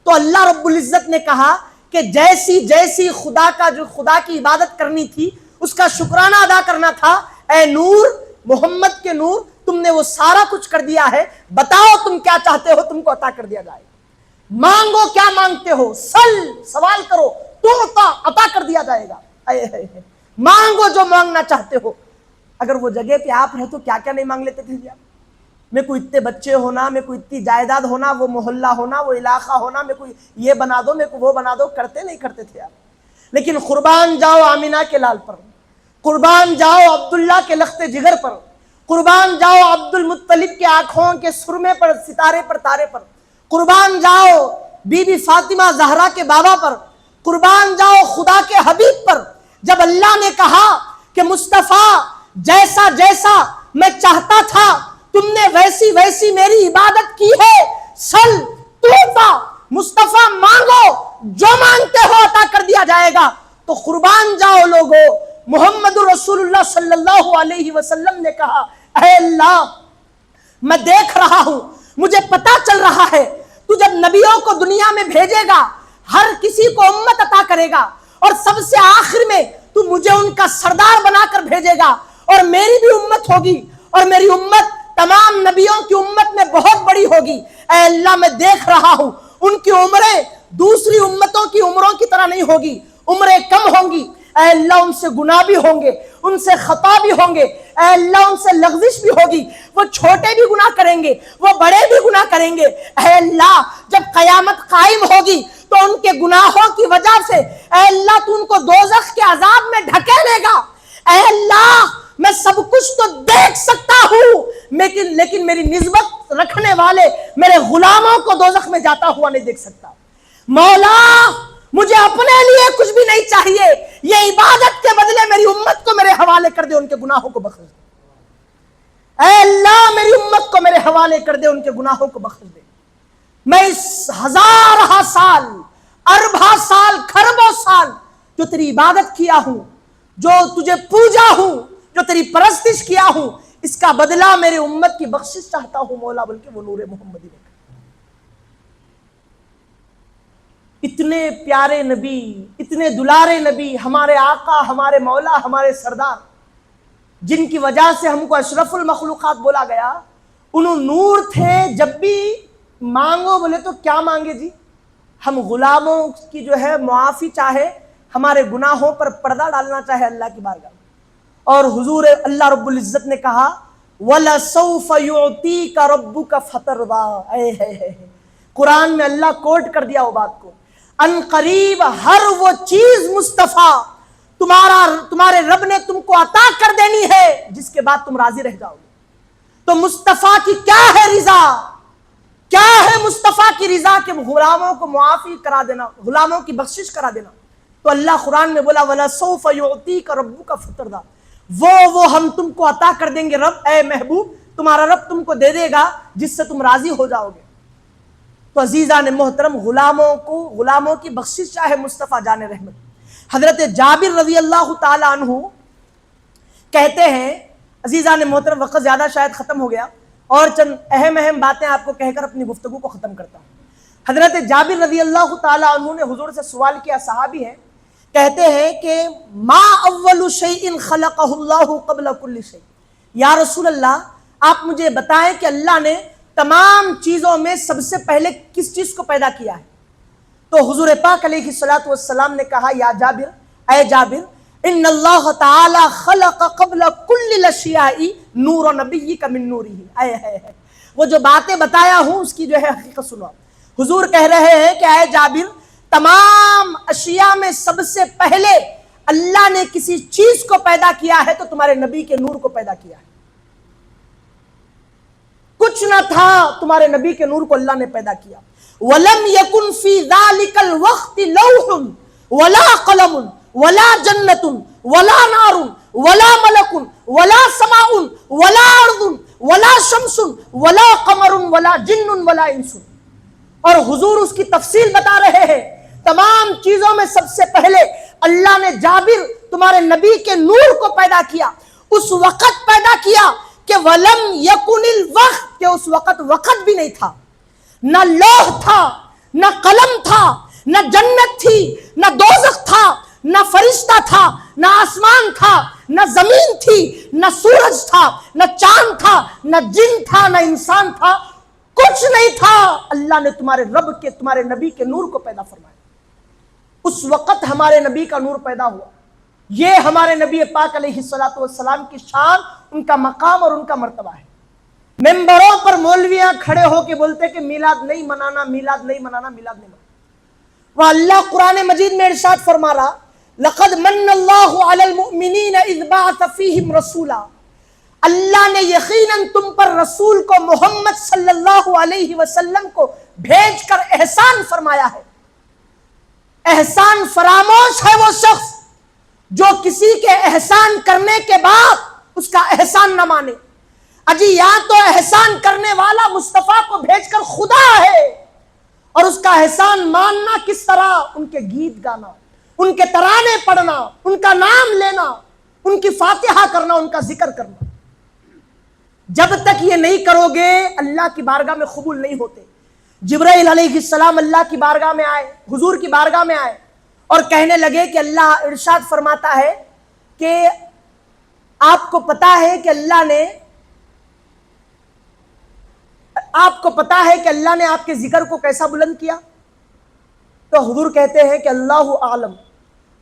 [SPEAKER 1] تو اللہ رب العزت نے کہا کہ جیسی جیسی خدا کا جو خدا کی عبادت کرنی تھی اس کا شکرانہ ادا کرنا تھا, اے نور محمد کے نور تم نے وہ سارا کچھ کر دیا ہے, بتاؤ تم کیا چاہتے ہو, تم کو عطا کر دیا جائے. مانگو کیا مانگتے ہو, سوال کرو تو عطا کر دیا جائے گا. مانگو جو مانگنا چاہتے ہو. اگر وہ جگہ پہ آپ رہے تو کیا کیا نہیں مانگ لیتے تھے جی آپ. میں کو اتنے بچے ہونا, میں کو اتنی جائیداد ہونا, وہ محلہ ہونا, وہ علاقہ ہونا, میں کو یہ بنا دو, میں کو وہ بنا دو, کرتے نہیں کرتے تھے آپ. لیکن قربان جاؤ آمینہ کے لال پر, قربان جاؤ عبداللہ کے لخت جگر پر, قربان جاؤ عبد المطلب کے آنکھوں کے سرمے پر, ستارے پر, تارے پر, قربان جاؤ بی بی فاطمہ زہرا کے بابا پر, قربان جاؤ خدا کے حبیب پر. جب اللہ نے کہا کہ مصطفیٰ جیسا جیسا میں چاہتا تھا تم نے ویسی ویسی میری عبادت کی ہے, سل توفا, مصطفیٰ مانگو جو مانگتے ہو عطا کر دیا جائے گا. تو قربان جاؤ لوگو, محمد رسول اللہ صلی اللہ علیہ وسلم نے کہا اے اللہ میں دیکھ رہا ہوں, مجھے پتا چل رہا ہے تو جب نبیوں کو دنیا میں بھیجے گا ہر کسی کو امت عطا کرے گا, اور سب سے آخر میں تو مجھے ان کا سردار بنا کر بھیجے گا, اور میری بھی امت ہوگی, اور میری امت تمام نبیوں کی امت میں بہت بڑی ہوگی. اے اللہ میں دیکھ رہا ہوں ان کی عمریں دوسری امتوں کی عمروں کی طرح نہیں ہوگی, عمریں کم ہوں گی. اے اللہ ان سے گناہ بھی ہوں گے, ان سے خطا بھی ہوں گے, اے اللہ ان سے لغزش بھی ہوگی, وہ چھوٹے بھی گناہ کریں گے, وہ بڑے بھی گناہ کریں گے. اے اللہ جب قیامت قائم ہوگی تو ان کے گناہوں کی وجہ سے اے اللہ تو ان کو دوزخ کے عذاب میں ڈھکیلے گا. اے اللہ میں سب کچھ تو دیکھ سکتا ہوں, لیکن میری نسبت رکھنے والے میرے غلاموں کو دوزخ میں جاتا ہوا نہیں دیکھ سکتا. مولا مجھے اپنے لیے کچھ بھی نہیں چاہیے, یہ عبادت کے بدلے میری امت کو میرے حوالے کر دے, ان کے گناہوں کو بخش دے. اے اللہ میری امت کو میرے حوالے کر دے, ان کے گناہوں کو بخش دے. میں اس ہزارہ سال, اربہ سال, کھربوں سال جو تیری عبادت کیا ہوں، جو تجھے پوجا ہوں، جو تیری پرستش کیا ہوں، اس کا بدلہ میرے امت کی بخشش چاہتا ہوں مولا، بلکہ وہ نور محمدی نے کہا۔ اتنے پیارے نبی، اتنے دلارے نبی، ہمارے آقا، ہمارے مولا، ہمارے سردار، جن کی وجہ سے ہم کو اشرف المخلوقات بولا گیا، انہوں نور تھے۔ جب بھی مانگو بولے تو کیا مانگے جی؟ ہم غلاموں کی جو ہے معافی چاہے، ہمارے گناہوں پر پردہ ڈالنا چاہے اللہ کی بارگاہ میں۔ اور حضور اللہ رب العزت نے کہا وَلَسَوْفَ يُعْطِيكَ رَبُّكَ فَتَرْضَىٰ۔ قرآن میں اللہ کوٹ کر دیا وہ بات کو، ان قریب ہر وہ چیز مصطفیٰ تمہارے رب نے تم کو عطا کر دینی ہے جس کے بعد تم راضی رہ جاؤ گے۔ تو مصطفیٰ کی کیا ہے رضا؟ کیا ہے مصطفیٰ کی رضا؟ کہ غلاموں کو معافی کرا دینا، غلاموں کی بخشش کرا دینا۔ تو اللہ قرآن میں بولا وَلَسَوْفَ يُعْطِيكَ رَبُّكَ فَتَرْضَىٰ، وہ ہم تم کو عطا کر دیں گے رب، اے محبوب تمہارا رب تم کو دے دے گا جس سے تم راضی ہو جاؤ گے۔ تو عزیزان محترم، غلاموں کی بخشش چاہے مصطفیٰ جان رحمت۔ حضرت جابر رضی اللہ تعالی عنہ کہتے ہیں، عزیزان محترم وقت زیادہ شاید ختم ہو گیا، اور چند اہم باتیں آپ کو کہہ کر اپنی گفتگو کو ختم کرتا ہوں۔ حضرت جابر رضی اللہ تعالی عنہ نے حضور سے سوال کیا، صحابی ہیں، کہتے ہیں کہ ما اول شیء خلقہ اللہ قبل کل شیء، یا رسول اللہ آپ مجھے بتائیں کہ اللہ نے تمام چیزوں میں سب سے پہلے کس چیز کو پیدا کیا ہے؟ تو حضور پاک علیہ الصلوۃ والسلام نے کہا یا جابر، اے جابر، ان اللہ تعالی خلق قبل کل الاشیاء نور نبیک من نورہ۔ وہ جو باتیں بتایا ہوں اس کی جو ہے حقیقت سنو۔ حضور کہہ رہے ہیں کہ اے جابر، تمام اشیاء میں سب سے پہلے اللہ نے کسی چیز کو پیدا کیا ہے تو تمہارے نبی کے نور کو پیدا کیا ہے۔ کچھ نہ تھا، تمہارے نبی کے نور کو اللہ نے پیدا کیا۔ وَلَمْ يَكُنْ فِي ذَلِكَ الْوَقْتِ لَوْحٌ وَلَا قَلَمٌ وَلَا جَنَّةٌ وَلَا نَارٌ وَلَا مَلَكٌ وَلَا سَمَاءٌ وَلَا أَرْضٌ وَلَا شَمْسٌ وَلَا قَمَرٌ وَلَا جِنٌّ وَلَا إِنسٌ۔ اور حضور اس کی تفصیل بتا رہے ہیں، تمام چیزوں میں سب سے پہلے اللہ نے جابر تمہارے نبی کے نور کو پیدا کیا، اس وقت پیدا کیا کہ وَلَمْ يَكُنِ الْوَقْتِ، کہ اس وقت بھی نہیں تھا، نہ لوح تھا، نہ قلم تھا، نہ جنت تھی، نہ دوزخ تھا، نہ فرشتہ تھا، نہ آسمان تھا، نہ زمین تھی، نہ سورج تھا، نہ چاند تھا، نہ جن تھا، نہ انسان تھا، کچھ نہیں تھا۔ اللہ نے تمہارے رب کے، تمہارے نبی کے نور کو پیدا فرمایا۔ اس وقت ہمارے نبی کا نور پیدا ہوا۔ یہ ہمارے نبی پاک علیہ الصلوۃ والسلام کی شان، ان کا مقام اور ان کا مرتبہ ہے۔ ممبروں پر مولویاں کھڑے ہو کے بولتے کہ میلاد نہیں منانا، میلاد نہیں منانا، میلاد نہیں منانا۔ وہ اللہ قرآن مجید میں ارشاد فرما رہا لقد من اللہ علی المؤمنین اذ بعث فیہم رسولا، اللہ نے یقیناً تم پر رسول کو، محمد صلی اللہ علیہ وسلم کو بھیج کر احسان فرمایا ہے۔ احسان فراموش ہے وہ شخص جو کسی کے احسان کرنے کے بعد اس کا احسان نہ مانے۔ اجی یا تو احسان کرنے والا مصطفیٰ کو بھیج کر خدا ہے، اور اس کا احسان ماننا کس طرح؟ ان کے گیت گانا، ان کے ترانے پڑھنا، ان کا نام لینا، ان کی فاتحہ کرنا، ان کا ذکر کرنا۔ جب تک یہ نہیں کرو گے اللہ کی بارگاہ میں قبول نہیں ہوتے۔ جبرائیل علیہ السلام اللہ کی بارگاہ میں آئے، حضور کی بارگاہ میں آئے اور کہنے لگے کہ اللہ ارشاد فرماتا ہے کہ آپ کو پتا ہے کہ اللہ نے آپ کے ذکر کو کیسا بلند کیا؟ تو حضور کہتے ہیں کہ اللہ عالم،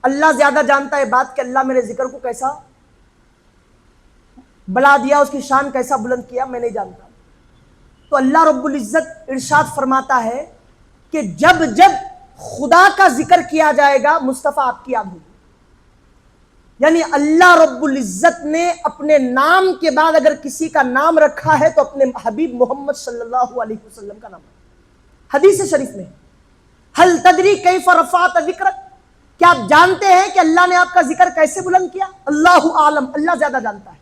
[SPEAKER 1] اللہ زیادہ جانتا ہے بات کہ اللہ میرے ذکر کو کیسا بڑھا دیا، اس کی شان کیسا بلند کیا، میں نہیں جانتا۔ تو اللہ رب العزت ارشاد فرماتا ہے کہ جب خدا کا ذکر کیا جائے گا مصطفیٰ آپ کی یاد ہوگی۔ یعنی اللہ رب العزت نے اپنے نام کے بعد اگر کسی کا نام رکھا ہے تو اپنے حبیب محمد صلی اللہ علیہ وسلم کا نام ہے۔ حدیث شریف میں ہل تدری کیف رفعت ذکرک، کیا آپ جانتے ہیں کہ اللہ نے آپ کا ذکر کیسے بلند کیا؟ اللہ عالم، اللہ زیادہ جانتا ہے۔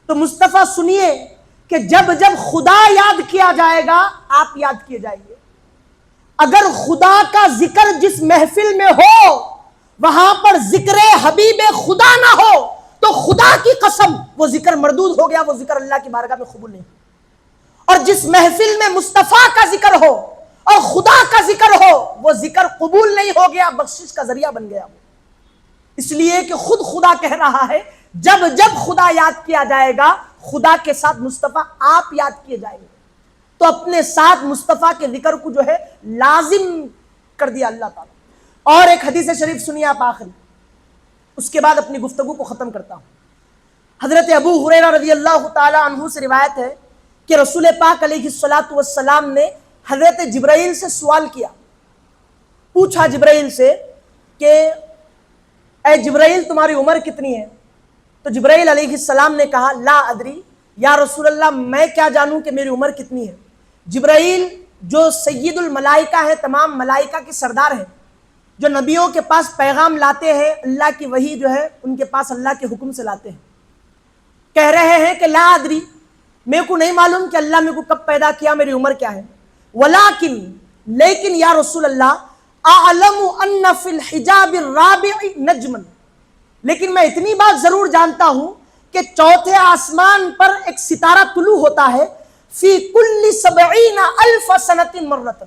[SPEAKER 1] تو مصطفیٰ سنیے کہ جب خدا یاد کیا جائے گا آپ یاد کیے جائیں گے۔ اگر خدا کا ذکر جس محفل میں ہو وہاں پر ذکر حبیب خدا نہ ہو تو خدا کی قسم وہ ذکر مردود ہو گیا، وہ ذکر اللہ کی بارگاہ میں قبول نہیں۔ اور جس محفل میں مصطفیٰ کا ذکر ہو اور خدا کا ذکر ہو وہ ذکر قبول نہیں ہو گیا، بخشش کا ذریعہ بن گیا وہ۔ اس لیے کہ خود خدا کہہ رہا ہے جب جب خدا یاد کیا جائے گا خدا کے ساتھ مصطفیٰ آپ یاد کیے جائیں گے، تو اپنے ساتھ مصطفیٰ کے ذکر کو جو ہے لازم کر دیا اللہ تعالیٰ۔ اور ایک حدیث شریف سنیے آپ آخری، اس کے بعد اپنی گفتگو کو ختم کرتا ہوں۔ حضرت ابو ہریرہ رضی اللہ تعالی عنہ سے روایت ہے کہ رسول پاک علیہ الصلوۃ والسلام نے حضرت جبرائیل سے سوال کیا، پوچھا جبرائیل سے کہ اے جبرائیل تمہاری عمر کتنی ہے؟ تو جبرائیل علیہ السلام نے کہا لا ادری، یا رسول اللہ میں کیا جانوں کہ میری عمر کتنی ہے۔ جبرائیل جو سید الملائکہ ہے، تمام ملائکہ کے سردار ہیں، جو نبیوں کے پاس پیغام لاتے ہیں، اللہ کی وحی جو ہے ان کے پاس اللہ کے حکم سے لاتے ہیں، کہہ رہے ہیں کہ لا ادری، میرے کو نہیں معلوم کہ اللہ میرے کو کب پیدا کیا، میری عمر کیا ہے، ولیکن لیکن یا رسول اللہ اعلم ان فی الحجاب الرابع نجما، لیکن میں اتنی بات ضرور جانتا ہوں کہ چوتھے آسمان پر ایک ستارہ طلوع ہوتا ہے، فی کل 70,000 سنۃ مرۃ،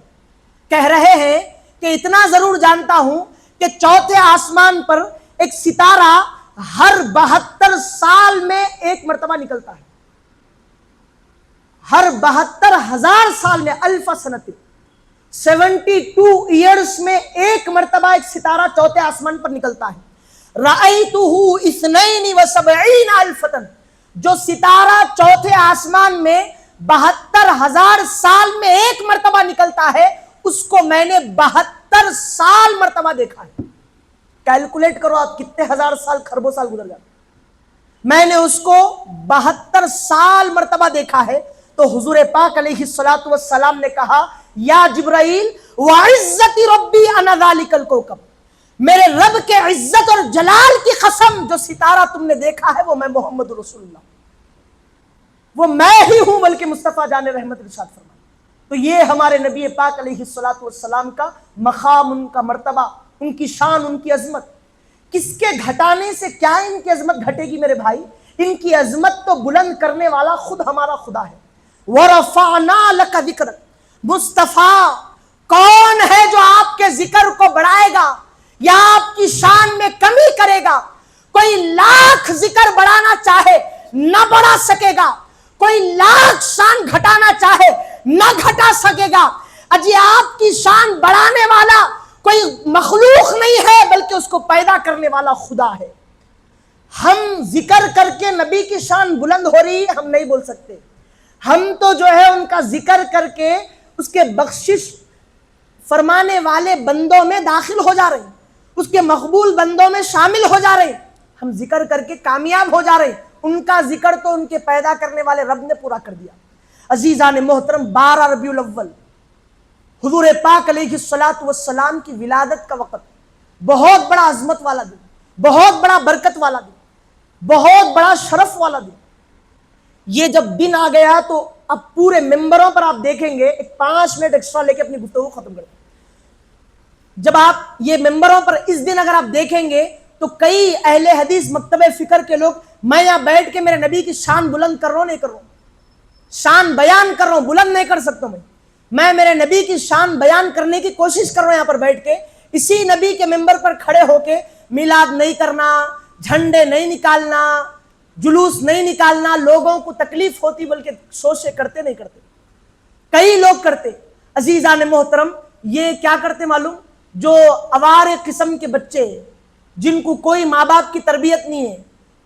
[SPEAKER 1] کہہ رہے ہیں کہ اتنا ضرور جانتا ہوں کہ چوتھے آسمان پر ایک ستارہ ہر 72 سال میں ایک مرتبہ نکلتا ہے، ہر 72,000 سال میں، الف سنت 72 ایئرس میں ایک مرتبہ ایک ستارہ چوتھے آسمان پر نکلتا ہے۔ رأیتہ 72,000 جو ستارہ چوتھے آسمان میں 72,000 سال میں ایک مرتبہ نکلتا ہے، اس کو میں نے 72 سال مرتبہ دیکھا ہے۔ کیلکولیٹ کرو آپ کتنے ہزار سال، خربوں سال گزر جاتے، میں نے اس کو 72 سال مرتبہ دیکھا ہے۔ تو حضور پاک علیہ الصلوۃ والسلام نے کہا یا جبرائیل وعزت ربی انا ذالک الکوکب، میرے رب کے عزت اور جلال کی قسم جو ستارہ تم نے دیکھا ہے وہ میں محمد رسول اللہ، وہ میں ہی ہوں، بلکہ مصطفیٰ جان رحمت ارشاد فرمائے۔ تو یہ ہمارے نبی پاک علیہ الصلوۃ والسلام کا مقام، ان کا مرتبہ، ان کی شان، ان کی عظمت، کس کے گھٹانے سے کیا ان کی عظمت گھٹے گی میرے بھائی؟ ان کی عظمت تو بلند کرنے والا خود ہمارا خدا ہے۔ وَرَفَعْنَا لَكَ ذِكْرَكَ، مصطفیٰ کون ہے جو آپ کے ذکر کو بڑھائے گا یا آپ کی شان میں کمی کرے گا؟ کوئی لاکھ ذکر بڑھانا چاہے نہ بڑھا سکے گا، کوئی لاکھ شان گھٹانا چاہے نہ گھٹا سکے گا۔ اجی آپ کی شان بڑھانے والا کوئی مخلوق نہیں ہے، بلکہ اس کو پیدا کرنے والا خدا ہے۔ ہم ذکر کر کے نبی کی شان بلند ہو رہی ہے، ہم نہیں بول سکتے۔ ہم تو جو ہے ان کا ذکر کر کے اس کے بخشش فرمانے والے بندوں میں داخل ہو جا رہے ہیں، اس کے مقبول بندوں میں شامل ہو جا رہے ہیں، ہم ذکر کر کے کامیاب ہو جا رہے ہیں۔ ان کا ذکر تو ان کے پیدا کرنے والے رب نے پورا کر دیا۔ عزیزان محترم، 12 ربیع الاول حضور پاک علیہ الصلوۃ والسلام کی ولادت کا وقت، بہت بڑا عظمت والا دن، بہت بڑا برکت والا دن، بہت بڑا شرف والا دن۔ یہ جب دن آ گیا تو اب پورے ممبروں پر آپ دیکھیں گے، ایک 5 منٹ ایکسٹرا لے کے اپنی گفتگو ختم کریں۔ جب آپ یہ ممبروں پر اس دن اگر آپ دیکھیں گے تو کئی اہل حدیث مکتب فکر کے لوگ، میں یہاں بیٹھ کے میرے نبی کی شان بلند کر رہا ہوں، نہیں کر رہا ہوں، شان بیان کر رہا ہوں، بلند نہیں کر سکتا میں میرے نبی کی شان بیان کرنے کی کوشش کر رہا ہوں یہاں پر بیٹھ کے، اسی نبی کے ممبر پر کھڑے ہو کے میلاد نہیں کرنا، جھنڈے نہیں نکالنا، جلوس نہیں نکالنا، لوگوں کو تکلیف ہوتی، بلکہ سوچے کرتے نہیں کرتے، کئی لوگ کرتے۔ عزیزان محترم، یہ کیا کرتے معلوم؟ جو اوارے قسم کے بچے جن کو کوئی ماں باپ کی تربیت نہیں ہے،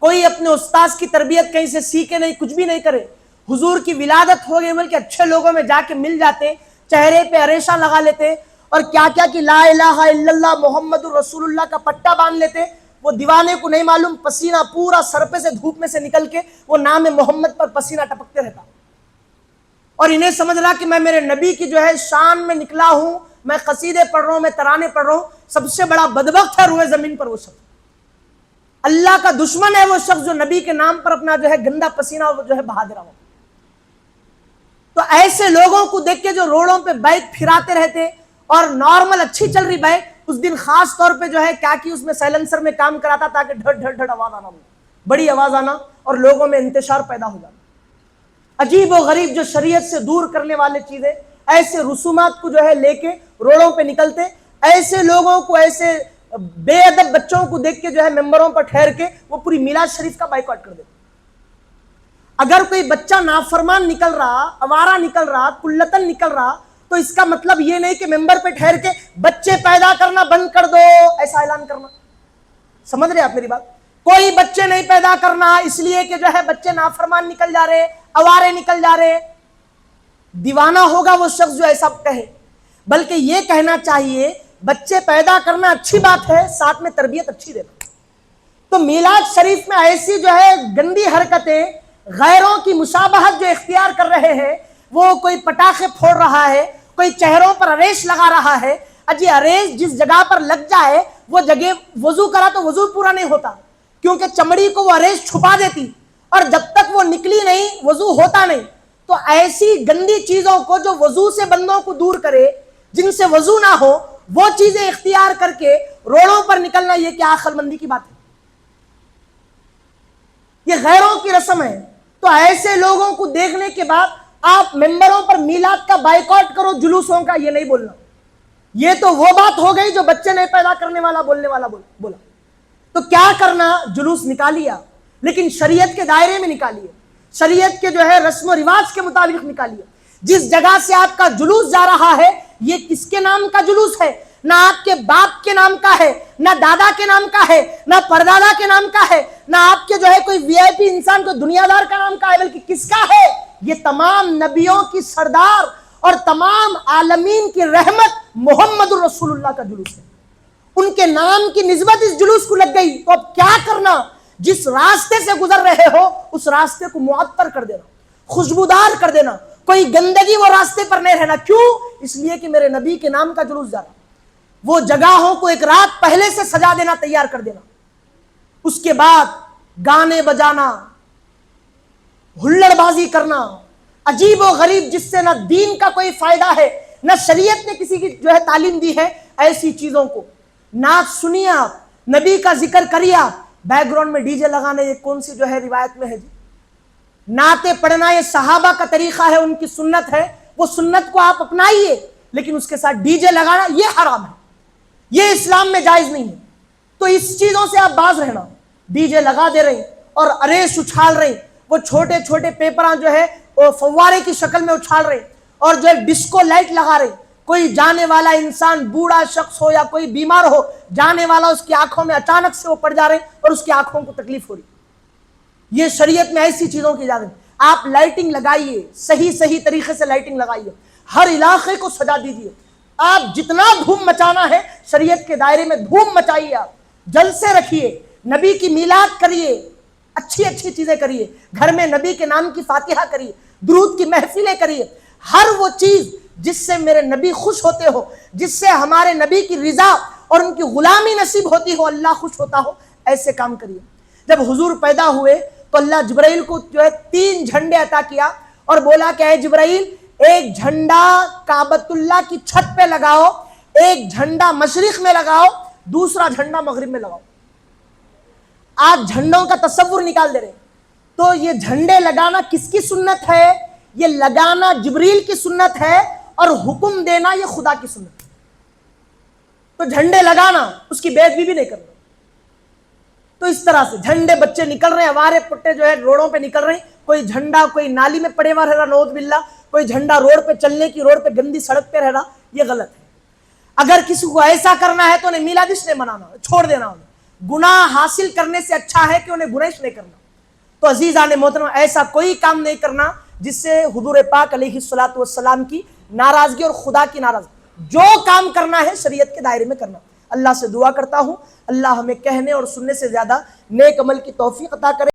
[SPEAKER 1] کوئی اپنے استاذ کی تربیت کہیں سے سیکھے نہیں، کچھ بھی نہیں کرے، حضور کی ولادت ہو گئی بلکہ اچھے لوگوں میں جا کے مل جاتے، چہرے پہ عریشہ لگا لیتے اور کیا کیا کہ لا الہ الا اللہ محمد الرسول اللہ کا پٹا باندھ لیتے۔ وہ دیوانے کو نہیں معلوم، پسینہ پورا سر پہ سے دھوپ میں سے نکل کے وہ نام محمد پر پسینہ ٹپکتے رہتا، اور انہیں سمجھ رہا کہ میں میرے نبی کی جو ہے شان میں نکلا ہوں، میں قصیدے پڑھ رہا ہوں، میں ترانے پڑھ رہا ہوں۔ سب سے بڑا بدبخت ہے روئے زمین پر وہ شخص، اللہ کا دشمن ہے وہ شخص جو نبی کے نام پر اپنا جو ہے گندا پسینہ جو ہے بہا دے رہا ہو۔ تو ایسے لوگوں کو دیکھ کے جو روڈوں پہ بائک پھراتے رہتے اور نارمل اچھی چل رہی بائک، اس دن خاص طور پہ جو ہے کیا کی اس میں سائلنسر میں کام کراتا تاکہ ڈھڑ ڈھڑ ڈھڑ آواز آنا، بڑی آواز آنا اور لوگوں میں انتشار پیدا ہو جانا۔ عجیب و غریب جو شریعت سے دور کرنے والے چیزیں، ایسے رسومات کو جو ہے لے کے روڈوں پہ نکلتے، ایسے لوگوں کو، ایسے بے ادب بچوں کو دیکھ کے جو ہے ممبروں پر ٹھہر کے وہ پوری میلاد شریف کا بائیکاٹ کر دیتے۔ اگر کوئی بچہ نافرمان نکل رہا، آوارہ نکل رہا، کلتن نکل رہا، تو اس کا مطلب یہ نہیں کہ ممبر پہ ٹھہر کے بچے پیدا کرنا بند کر دو ایسا اعلان کرنا۔ سمجھ رہے آپ میری بات؟ کوئی بچے نہیں پیدا کرنا اس لیے کہ جو ہے بچے نافرمان نکل جا رہے، آوارے نکل جا رہے۔ دیوانہ ہوگا وہ شخص جو ایسا کہے، بلکہ یہ کہنا چاہیے بچے پیدا کرنا اچھی بات ہے، ساتھ میں تربیت اچھی دینا۔ تو میلاد شریف میں ایسی جو ہے گندی حرکتیں، غیروں کی مشابہت جو اختیار کر رہے ہیں، وہ کوئی پٹاخے پھوڑ رہا ہے، کوئی چہروں پر اریش لگا رہا ہے۔ اجی اریش جس جگہ پر لگ جائے وہ جگہ وضو کرا تو وضو پورا نہیں ہوتا، کیونکہ چمڑی کو وہ اریش چھپا دیتی، اور جب تک وہ نکلی نہیں وضو ہوتا نہیں۔ تو ایسی گندی چیزوں کو جو وضو سے بندوں کو دور کرے، جن سے وضو نہ ہو، وہ چیزیں اختیار کر کے روڈوں پر نکلنا، یہ کیا عقل مندی کی بات ہے؟ یہ غیروں کی رسم ہے۔ تو ایسے لوگوں کو دیکھنے کے بعد آپ ممبروں پر میلاد کا بائیکاٹ کرو، جلوسوں کا، یہ نہیں بولنا۔ یہ تو وہ بات ہو گئی جو بچے نہیں پیدا کرنے والا بولنے والا بولا۔ تو کیا کرنا؟ جلوس نکالیا، لیکن شریعت کے دائرے میں نکالیے، شریعت کے جو ہے رسم و رواج کے مطابق نکالیے۔ جس جگہ سے آپ کا جلوس جا رہا ہے، یہ کس کے نام کا جلوس ہے؟ نہ آپ کے باپ کے نام کا ہے، نہ دادا کے نام کا ہے، نہ پردادا کے نام کا ہے، نہ آپ کے جو ہے کوئی وی آئی پی انسان کو دنیا دار کا نام کا ہے، بلکہ کس کا ہے؟ یہ تمام نبیوں کی سردار اور تمام عالمین کی رحمت محمد الرسول اللہ کا جلوس ہے۔ ان کے نام کی نسبت اس جلوس کو لگ گئی، تو اب کیا کرنا؟ جس راستے سے گزر رہے ہو اس راستے کو معطر کر دینا، خوشبودار کر دینا، کوئی گندگی وہ راستے پر نہیں رہنا۔ کیوں؟ اس لیے کہ میرے نبی کے نام کا جلوس جا رہا۔ وہ جگہوں کو ایک رات پہلے سے سجا دینا، تیار کر دینا۔ اس کے بعد گانے بجانا، ہلڑ بازی کرنا، عجیب و غریب، جس سے نہ دین کا کوئی فائدہ ہے، نہ شریعت نے کسی کی جو ہے تعلیم دی ہے، ایسی چیزوں کو۔ نعت سنیے آپ، نبی کا ذکر کریے آپ، بیک گراؤنڈ میں ڈی جے لگانے، یہ کون سی جو ہے روایت میں ہے جی؟ نعتیں پڑھنا یہ صحابہ کا طریقہ ہے، ان کی سنت ہے، وہ سنت کو آپ اپنائیے، لیکن اس کے ساتھ ڈی جے لگانا یہ حرام ہے، یہ اسلام میں جائز نہیں ہے۔ تو اس چیزوں سے آپ باز رہنا۔ ڈی جے لگا دے رہے اور اریش اچھال رہے، وہ چھوٹے چھوٹے پیپراں جو ہے وہ فوارے کی شکل میں اچھال رہے، اور جو ہے ڈسکو لائٹ لگا رہے۔ کوئی جانے والا انسان، بوڑھا شخص ہو یا کوئی بیمار ہو، جانے والا، اس کی آنکھوں میں اچانک سے وہ پڑ جا رہے اور اس کی آنکھوں کو تکلیف ہو رہی۔ یہ شریعت میں ایسی چیزوں کی اجازت۔ آپ لائٹنگ لگائیے، صحیح طریقے سے لائٹنگ لگائیے، ہر علاقے کو سجا دیجیے۔ آپ جتنا دھوم مچانا ہے شریعت کے دائرے میں دھوم مچائیے، آپ جلسے رکھیے، نبی کی میلاد کریے، اچھی چیزیں کریے، گھر میں نبی کے نام کی فاتحہ کریے، درود کی محفلیں کریے۔ ہر وہ چیز جس سے میرے نبی خوش ہوتے ہو، جس سے ہمارے نبی کی رضا اور ان کی غلامی نصیب ہوتی ہو، اللہ خوش ہوتا ہو، ایسے کام کریے۔ جب حضور پیدا ہوئے تو اللہ جبرائیل کو جو ہے 3 جھنڈے عطا کیا اور بولا کہ اے جبرائیل، ایک جھنڈا کعبۃ اللہ کی چھت پہ لگاؤ، ایک جھنڈا مشرق میں لگاؤ، دوسرا جھنڈا مغرب میں لگاؤ۔ آپ جھنڈوں کا تصور نکال دے رہے۔ تو یہ جھنڈے لگانا کس کی سنت ہے؟ یہ لگانا جبریل کی سنت ہے، اور حکم دینا یہ خدا کی سنت ہے۔ تو جھنڈے لگانا، اس کی بے ادبی بھی نہیں کرنا۔ تو اس طرح سے جھنڈے، بچے نکل رہے ہیں، ہمارے پٹے جو ہے روڈوں پہ نکل رہے ہیں، کوئی جھنڈا کوئی نالی میں پڑے ہوا رہ رہا، نعوذ باللہ، کوئی جھنڈا روڈ پہ چلنے کی، روڈ پہ گندی سڑک پہ رہ رہا، یہ غلط ہے۔ اگر کسی کو ایسا کرنا ہے تو انہیں میلاد اس نے منانا، چھوڑ دینا انہیں۔ گناہ حاصل کرنے سے اچھا ہے کہ انہیں گناہ نہیں کرنا۔ تو عزیزان محترم، ایسا کوئی کام نہیں کرنا جس سے حضور پاک علیہ الصلوۃ والسلام کی ناراضگی اور خدا کی ناراضگی۔ جو کام کرنا ہے شریعت کے دائرے میں کرنا۔ اللہ سے دعا کرتا ہوں اللہ ہمیں کہنے اور سننے سے زیادہ نیک عمل کی توفیق عطا کرے۔